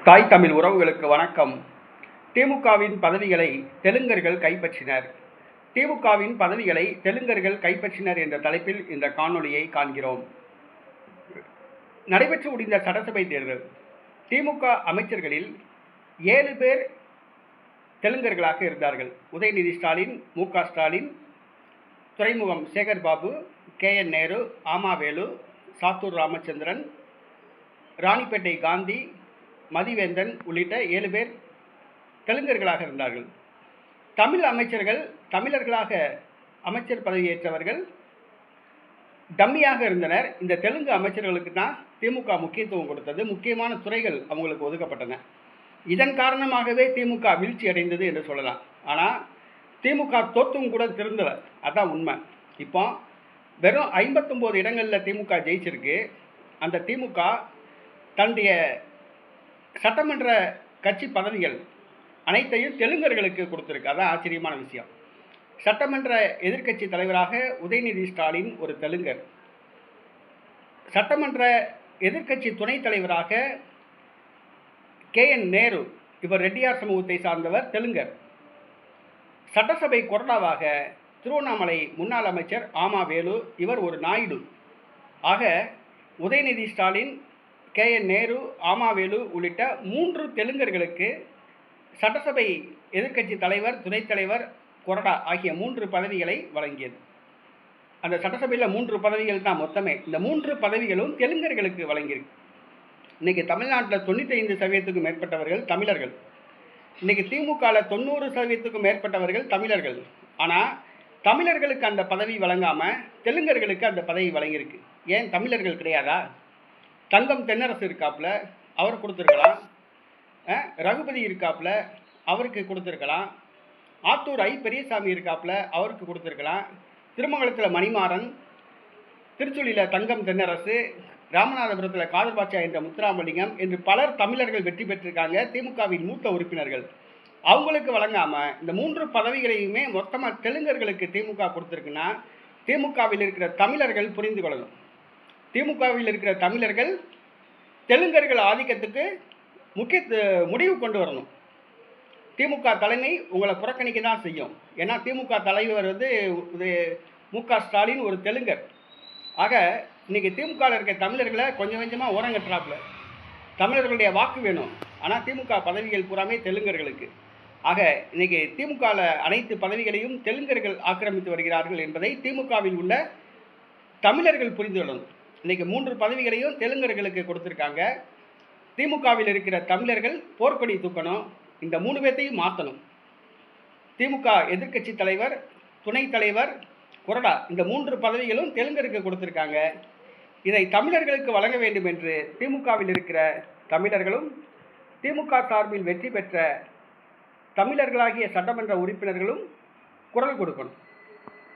தாய் தமிழ் உறவுகளுக்கு வணக்கம். திமுகவின் பதவிகளை தெலுங்கர்கள் கைப்பற்றினர். திமுகவின் பதவிகளை தெலுங்கர்கள் கைப்பற்றினர் என்ற தலைப்பில் இந்த காணொளியை காண்கிறோம். நடைபெற்று முடிந்த சட்டசபை தேர்தல் திமுக அமைச்சர்களில் 7 பேர் தெலுங்கர்களாக இருந்தார்கள். உதயநிதி ஸ்டாலின், மு.க. ஸ்டாலின், துறைமுகம் சேகர் பாபு, K.N. நேரு, ஆமாவேலு, சாத்தூர் ராமச்சந்திரன், ராணிப்பேட்டை காந்தி, மதிவேந்தன் உள்ளிட்ட 7 பேர் தெலுங்கர்களாக இருந்தார்கள். தமிழ் அமைச்சர்கள் தமிழர்களாக அமைச்சர் பதவியேற்றவர்கள் டம்மியாக இருந்தனர். இந்த தெலுங்கு அமைச்சர்களுக்கு தான் திமுக முக்கியத்துவம் கொடுத்தது. முக்கியமான துறைகள் அவங்களுக்கு ஒதுக்கப்பட்டன. இதன் காரணமாகவே திமுக வீழ்ச்சி அடைந்தது என்று சொல்லலாம். ஆனால் திமுக தோத்தும் கூட திருந்தல. அதான் உண்மை. இப்போ வெறும் 59 இடங்களில் திமுக ஜெயிச்சிருக்கு. அந்த திமுக தன்னுடைய சட்டமன்ற கட்சி பதவிகள் அனைத்தையும் தெலுங்கர்களுக்கு கொடுத்துருக்கு. அதான் ஆச்சரியமான விஷயம். சட்டமன்ற எதிர்க்கட்சி தலைவராக உதயநிதி ஸ்டாலின் ஒரு தெலுங்கர். சட்டமன்ற எதிர்க்கட்சி துணைத் தலைவராக K.N. நேரு, இவர் ரெட்டியார் சமூகத்தை சார்ந்தவர், தெலுங்கர். சட்டசபை கொறடாவாக திருவண்ணாமலை முன்னாள் அமைச்சர் ஆமாவேலு, இவர் ஒரு நாயுடு. ஆக உதயநிதி ஸ்டாலின், K.N. நேரு, ஆமாவேலு உள்ளிட்ட 3 தெலுங்கர்களுக்கு சட்டசபை எதிர்க்கட்சி தலைவர், துணைத் தலைவர், கொறடா ஆகிய 3 பதவிகளை வழங்கியது. அந்த சட்டசபையில் 3 பதவிகள் தான் மொத்தமே. இந்த 3 பதவிகளும் தெலுங்கர்களுக்கு வழங்கியிருக்கு. இன்றைக்கி தமிழ்நாட்டில் 95% மேற்பட்டவர்கள் தமிழர்கள். இன்றைக்கி திமுகவில் 90% மேற்பட்டவர்கள் தமிழர்கள். ஆனால் தமிழர்களுக்கு அந்த பதவி வழங்காமல் தெலுங்கர்களுக்கு அந்த பதவி வழங்கியிருக்கு. ஏன் தமிழர்கள் கிடையாதா? தங்கம் தென்னரசு இருக்காப்புல, அவர் கொடுத்துருக்கலாம். ரகுபதி இருக்காப்புல, அவருக்கு கொடுத்துருக்கலாம். ஆத்தூர் ஐ பெரியசாமி இருக்காப்புல, அவருக்கு கொடுத்துருக்கலாம். திருமங்கலத்தில் மணிமாறன், திருச்சுழியில் தங்கம் தென்னரசு, ராமநாதபுரத்தில் காதர் பாட்சா என்ற முத்துராமலிங்கம் என்று பலர் தமிழர்கள் வெற்றி பெற்றிருக்காங்க. திமுகவின் மூத்த உறுப்பினர்கள். அவங்களுக்கு வழங்காமல் இந்த 3 பதவிகளையுமே மொத்தமாக தெலுங்கர்களுக்கு திமுக கொடுத்துருக்குன்னா திமுகவில் இருக்கிற தமிழர்கள் புரிந்து கொள்ளணும். திமுகவில் இருக்கிற தமிழர்கள் தெலுங்கர்கள் ஆதிக்கத்துக்கு முடிவு கொண்டு வரணும். திமுக தலைமை உங்களை புறக்கணிக்க தான் செய்யும். ஏன்னா திமுக தலைவர் மு.க. ஸ்டாலின் ஒரு தெலுங்கர். ஆக இன்றைக்கி திமுகவில் இருக்க தமிழர்களை கொஞ்சம் கொஞ்சமாக ஓரங்கட்டுறாப்புல. தமிழர்களுடைய வாக்கு வேணும். ஆனால் திமுக பதவிகள் பூராமே தெலுங்கர்களுக்கு. ஆக இன்றைக்கி திமுகவில் அனைத்து பதவிகளையும் தெலுங்கர்கள் ஆக்கிரமித்து வருகிறார்கள் என்பதை திமுகவில் உள்ள தமிழர்கள் புரிந்து கொள்ளணும். இன்றைக்கி 3 பதவிகளையும் தெலுங்கர்களுக்கு கொடுத்துருக்காங்க. திமுகவில் இருக்கிற தமிழர்கள் போர்க்கொடி தூக்கணும். இந்த 3 பேர்த்தையும் மாற்றணும். திமுக எதிர்க்கட்சி தலைவர், துணைத் தலைவர், கொறடா இந்த 3 பதவிகளும் தெலுங்கருக்கு கொடுத்துருக்காங்க. இதை தமிழர்களுக்கு வழங்க வேண்டும் என்று திமுகவில் இருக்கிற தமிழர்களும் திமுக சார்பில் வெற்றி பெற்ற தமிழர்களாகிய சட்டமன்ற உறுப்பினர்களும் குரல் கொடுக்கணும்.